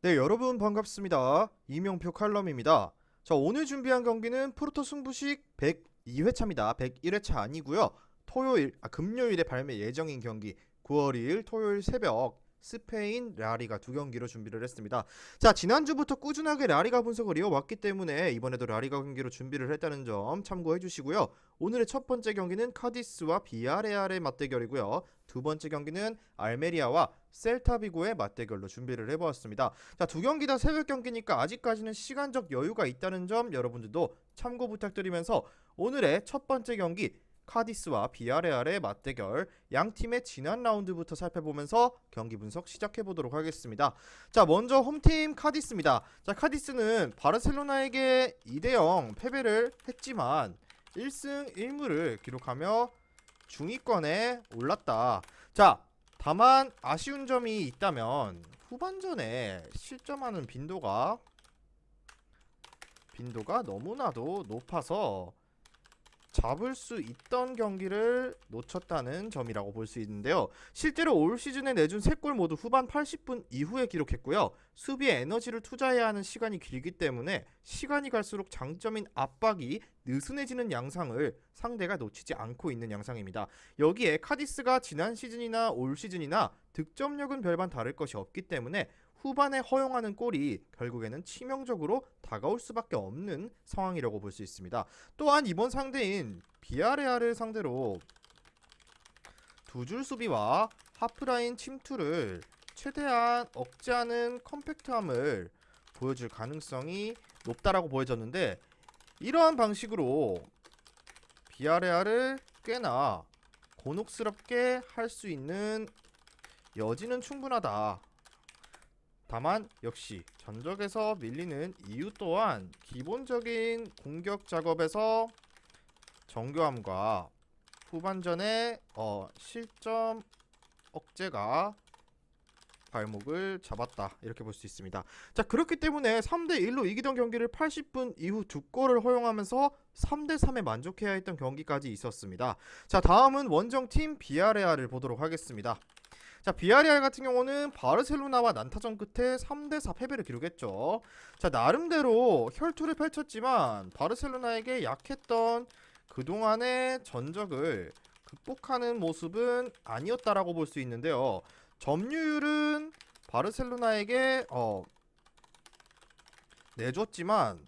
네, 여러분 반갑습니다. 이명표 칼럼입니다. 자, 오늘 준비한 경기는 프로토 승부식 102회차입니다. 101회차 아니고요. 금요일에 발매 예정인 경기 9월 2일 토요일 새벽 스페인 라리가 두 경기로 준비를 했습니다. 자, 지난주부터 꾸준하게 라리가 분석을 이어왔기 때문에 이번에도 라리가 경기로 준비를 했다는 점 참고해 주시고요. 오늘의 첫 번째 경기는 카디스와 비아레알의 맞대결이고요. 두 번째 경기는 알메리아와 셀타비고의 맞대결로 준비를 해보았습니다. 자, 두 경기 다 새벽 경기니까 아직까지는 시간적 여유가 있다는 점 여러분들도 참고 부탁드리면서 오늘의 첫 번째 경기 카디스와 비아레알의 맞대결 양 팀의 지난 라운드부터 살펴보면서 경기 분석 시작해 보도록 하겠습니다. 자, 먼저 홈팀 카디스입니다. 자, 카디스는 바르셀로나에게 2대0 패배를 했지만 1승 1무를 기록하며 중위권에 올랐다. 자, 다만 아쉬운 점이 있다면 후반전에 실점하는 빈도가 너무나도 높아서 잡을 수 있던 경기를 놓쳤다는 점이라고 볼 수 있는데요. 실제로 올 시즌에 내준 3골 모두 후반 80분 이후에 기록했고요. 수비에 에너지를 투자해야 하는 시간이 길기 때문에 시간이 갈수록 장점인 압박이 느슨해지는 양상을 상대가 놓치지 않고 있는 양상입니다. 여기에 카디스가 지난 시즌이나 올 시즌이나 득점력은 별반 다를 것이 없기 때문에 후반에 허용하는 골이 결국에는 치명적으로 다가올 수밖에 없는 상황이라고 볼 수 있습니다. 또한 이번 상대인 비아레알을 상대로 두 줄 수비와 하프라인 침투를 최대한 억제하는 컴팩트함을 보여줄 가능성이 높다라고 보여졌는데, 이러한 방식으로 비아레알을 꽤나 곤혹스럽게 할 수 있는 여지는 충분하다. 다만 역시 전적에서 밀리는 이유 또한 기본적인 공격 작업에서 정교함과 후반전에 실점 억제가 발목을 잡았다, 이렇게 볼 수 있습니다. 자, 그렇기 때문에 3대1로 이기던 경기를 80분 이후 두 골을 허용하면서 3대3에 만족해야 했던 경기까지 있었습니다. 자, 다음은 원정팀 비아레알을 보도록 하겠습니다. 자, 비아레알 같은 경우는 바르셀로나와 난타전 끝에 3대4 패배를 기록했죠. 자, 나름대로 혈투를 펼쳤지만 바르셀로나에게 약했던 그동안의 전적을 극복하는 모습은 아니었다라고 볼 수 있는데요. 점유율은 바르셀로나에게 내줬지만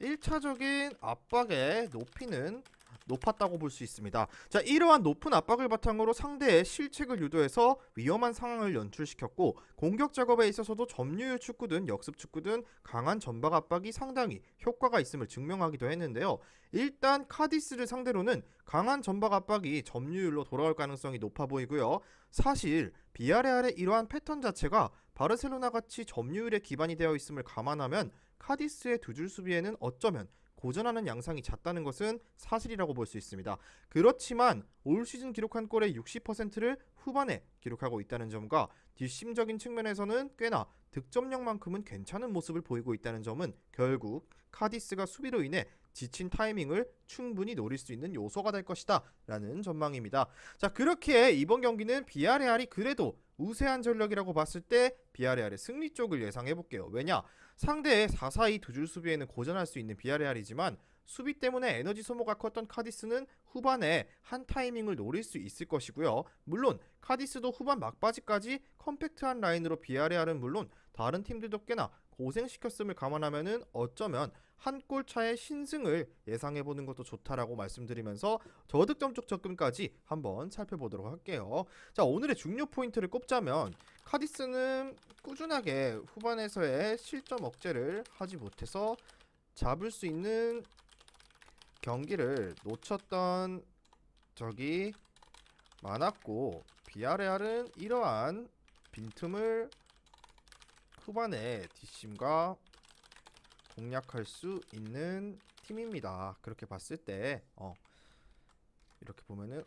1차적인 압박의 높이는 높았다고 볼 수 있습니다. 자, 이러한 높은 압박을 바탕으로 상대의 실책을 유도해서 위험한 상황을 연출시켰고, 공격 작업에 있어서도 점유율 축구든 역습 축구든 강한 전방 압박이 상당히 효과가 있음을 증명하기도 했는데요. 일단 카디스를 상대로는 강한 전방 압박이 점유율로 돌아올 가능성이 높아 보이고요. 사실 비아레알의 이러한 패턴 자체가 바르셀로나 같이 점유율에 기반이 되어 있음을 감안하면 카디스의 두 줄 수비에는 어쩌면 고전하는 양상이 잦다는 것은 사실이라고 볼 수 있습니다. 그렇지만 올 시즌 기록한 골의 60%를 후반에 기록하고 있다는 점과 뒷심적인 측면에서는 꽤나 득점력만큼은 괜찮은 모습을 보이고 있다는 점은 결국 카디스가 수비로 인해 지친 타이밍을 충분히 노릴 수 있는 요소가 될 것이다 라는 전망입니다. 자, 그렇게 이번 경기는 비아레알이 그래도 우세한 전력이라고 봤을 때 비아레알의 승리 쪽을 예상해 볼게요. 왜냐? 상대의 4-4-2 두 줄 수비에는 고전할 수 있는 비아레알이지만 수비 때문에 에너지 소모가 컸던 카디스는 후반에 한 타이밍을 노릴 수 있을 것이고요. 물론 카디스도 후반 막바지까지 컴팩트한 라인으로 비아레알은 물론 다른 팀들도 꽤나 고생시켰음을 감안하면은 어쩌면 한 골 차의 신승을 예상해보는 것도 좋다라고 말씀드리면서 저득점 쪽 접근까지 한번 살펴보도록 할게요. 자, 오늘의 중요 포인트를 꼽자면 카디스는 꾸준하게 후반에서의 실점 억제를 하지 못해서 잡을 수 있는 경기를 놓쳤던 적이 많았고, 비아레알은 이러한 빈틈을 후반에 뒷심과 공략할 수 있는 팀입니다. 그렇게 봤을 때 이렇게 보면은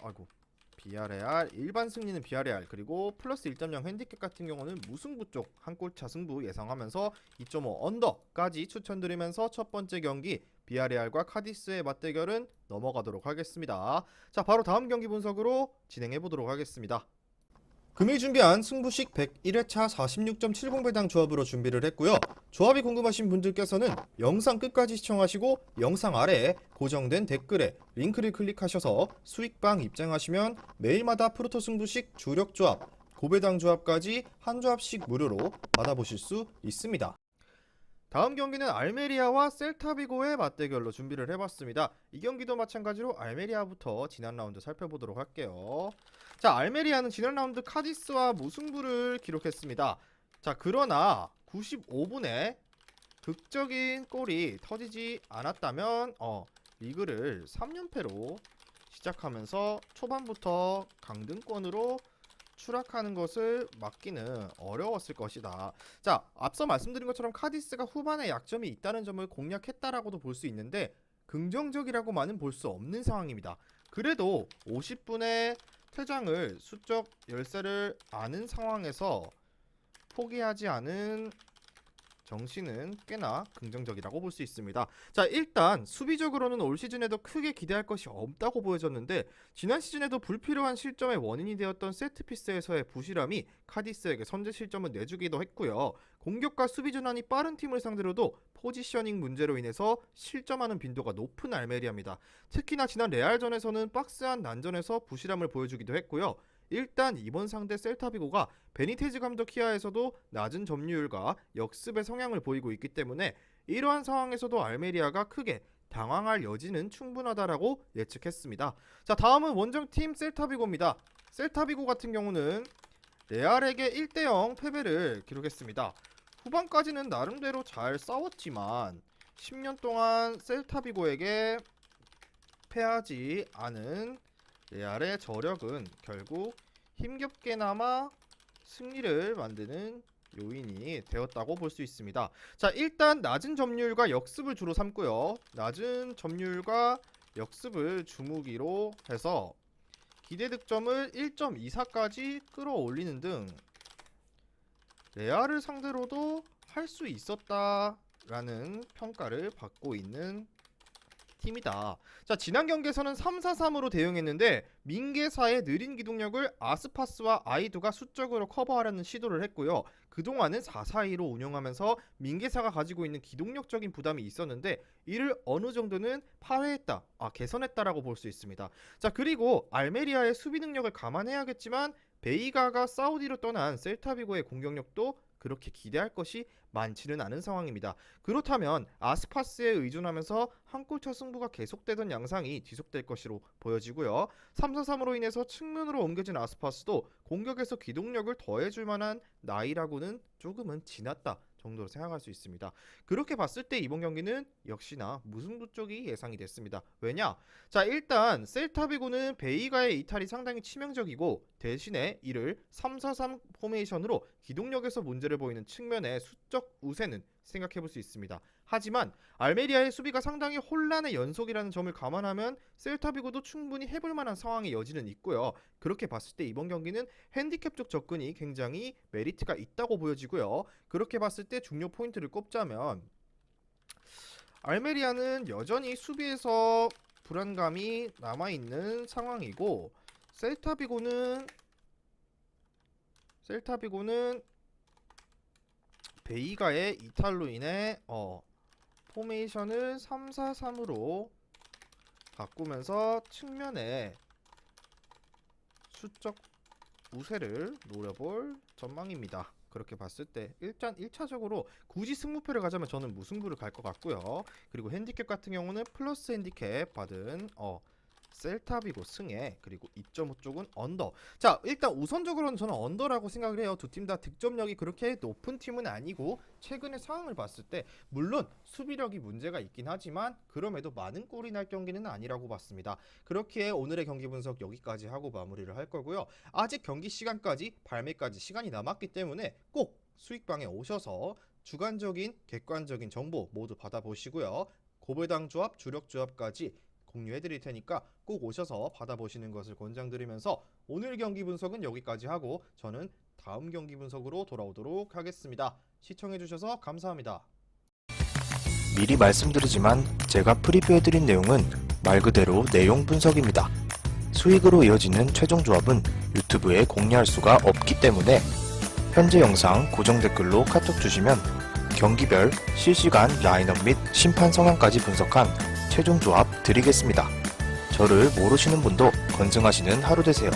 비아레알 일반 승리는 비아레알, 그리고 플러스 1.0 핸디캡 같은 경우는 무승부 쪽 한 골차 승부 예상하면서 2.5 언더까지 추천드리면서 첫 번째 경기 비아레알과 카디스의 맞대결은 넘어가도록 하겠습니다. 자, 바로 다음 경기 분석으로 진행해 보도록 하겠습니다. 금일 준비한 승부식 101회차 46.70배당 조합으로 준비를 했고요. 조합이 궁금하신 분들께서는 영상 끝까지 시청하시고 영상 아래에 고정된 댓글에 링크를 클릭하셔서 수익방 입장하시면 매일마다 프로토 승부식 주력 조합, 고배당 조합까지 한 조합씩 무료로 받아보실 수 있습니다. 다음 경기는 알메리아와 셀타비고의 맞대결로 준비를 해봤습니다. 이 경기도 마찬가지로 알메리아부터 지난 라운드 살펴보도록 할게요. 자, 알메리아는 지난 라운드 카디스와 무승부를 기록했습니다. 자, 그러나 95분에 극적인 골이 터지지 않았다면 리그를 3연패로 시작하면서 초반부터 강등권으로 추락하는 것을 막기는 어려웠을 것이다. 자, 앞서 말씀드린 것처럼 카디스가 후반에 약점이 있다는 점을 공략했다라고도 볼 수 있는데 긍정적이라고만은 볼 수 없는 상황입니다. 그래도 50분에 퇴장을 수적 열세를 아는 상황에서 포기하지 않은 정신은 꽤나 긍정적이라고 볼 수 있습니다. 자, 일단 수비적으로는 올 시즌에도 크게 기대할 것이 없다고 보여졌는데 지난 시즌에도 불필요한 실점의 원인이 되었던 세트피스에서의 부실함이 카디스에게 선제 실점을 내주기도 했고요. 공격과 수비 전환이 빠른 팀을 상대로도 포지셔닝 문제로 인해서 실점하는 빈도가 높은 알메리아입니다. 특히나 지난 레알전에서는 박스한 난전에서 부실함을 보여주기도 했고요. 일단 이번 상대 셀타비고가 베니테즈 감독 히하에서도 낮은 점유율과 역습의 성향을 보이고 있기 때문에 이러한 상황에서도 알메리아가 크게 당황할 여지는 충분하다라고 예측했습니다. 자, 다음은 원정팀 셀타비고입니다. 셀타비고 같은 경우는 레알에게 1대0 패배를 기록했습니다. 후반까지는 나름대로 잘 싸웠지만 10년 동안 셀타비고에게 패하지 않은 레알의 저력은 결국 힘겹게나마 승리를 만드는 요인이 되었다고 볼 수 있습니다. 자, 일단 낮은 점유율과 역습을 주로 삼고요. 낮은 점유율과 역습을 주무기로 해서 기대 득점을 1.24까지 끌어올리는 등 레알을 상대로도 할 수 있었다라는 평가를 받고 있는 팀이다. 자, 지난 경기에서는 3-4-3으로 대응했는데 민게사의 느린 기동력을 아스파스와 아이두가 수적으로 커버하려는 시도를 했고요. 그동안은 4-4-2로 운영하면서 민게사가 가지고 있는 기동력적인 부담이 있었는데 이를 어느 정도는 파회했다, 개선했다라고 볼 수 있습니다. 자, 그리고 알메리아의 수비 능력을 감안해야겠지만 베이가가 사우디로 떠난 셀타비고의 공격력도 그렇게 기대할 것이 많지는 않은 상황입니다. 그렇다면 아스파스에 의존하면서 한 골차 승부가 계속되던 양상이 지속될 것으로 보여지고요. 3-4-3으로 인해서 측면으로 옮겨진 아스파스도 공격에서 기동력을 더해줄 만한 나이라고는 조금은 지났다 정도로 생각할 수 있습니다. 그렇게 봤을 때 이번 경기는 역시나 무승부 쪽이 예상이 됐습니다. 왜냐? 자, 일단 셀타비고는 베이가의 이탈이 상당히 치명적이고 대신에 이를 3-4-3 포메이션으로 기동력에서 문제를 보이는 측면의 수적 우세는 생각해 볼 수 있습니다. 하지만 알메리아의 수비가 상당히 혼란의 연속이라는 점을 감안하면 셀타비고도 충분히 해볼 만한 상황의 여지는 있고요. 그렇게 봤을 때 이번 경기는 핸디캡적 접근이 굉장히 메리트가 있다고 보여지고요. 그렇게 봤을 때 중요 포인트를 꼽자면 알메리아는 여전히 수비에서 불안감이 남아있는 상황이고 셀타비고는 베이가의 이탈로 인해 포메이션을 3-4-3으로 바꾸면서 측면에 수적 우세를 노려볼 전망입니다. 그렇게 봤을 때 일단 1차적으로 굳이 승부표를 가자면 저는 무승부를 갈 것 같고요. 그리고 핸디캡 같은 경우는 플러스 핸디캡 받은 셀타비고 승에, 그리고 2.5 쪽은 언더. 자, 일단 우선적으로는 저는 언더라고 생각을 해요. 두 팀 다 득점력이 그렇게 높은 팀은 아니고 최근의 상황을 봤을 때 물론 수비력이 문제가 있긴 하지만 그럼에도 많은 골이 날 경기는 아니라고 봤습니다. 그렇기에 오늘의 경기 분석 여기까지 하고 마무리를 할 거고요. 아직 경기 시간까지 발매까지 시간이 남았기 때문에 꼭 수익방에 오셔서 주관적인 객관적인 정보 모두 받아보시고요. 고배당 조합, 주력 조합까지 공유해드릴 테니까 꼭 오셔서 받아보시는 것을 권장드리면서 오늘 경기 분석은 여기까지 하고 저는 다음 경기 분석으로 돌아오도록 하겠습니다. 시청해주셔서 감사합니다. 미리 말씀드리지만 제가 프리뷰해드린 내용은 말 그대로 내용 분석입니다. 수익으로 이어지는 최종 조합은 유튜브에 공유할 수가 없기 때문에 현재 영상 고정 댓글로 카톡 주시면 경기별 실시간 라인업 및 심판 성향까지 분석한 최종 조합 드리겠습니다. 저를 모르시는 분도 건승하시는 하루 되세요.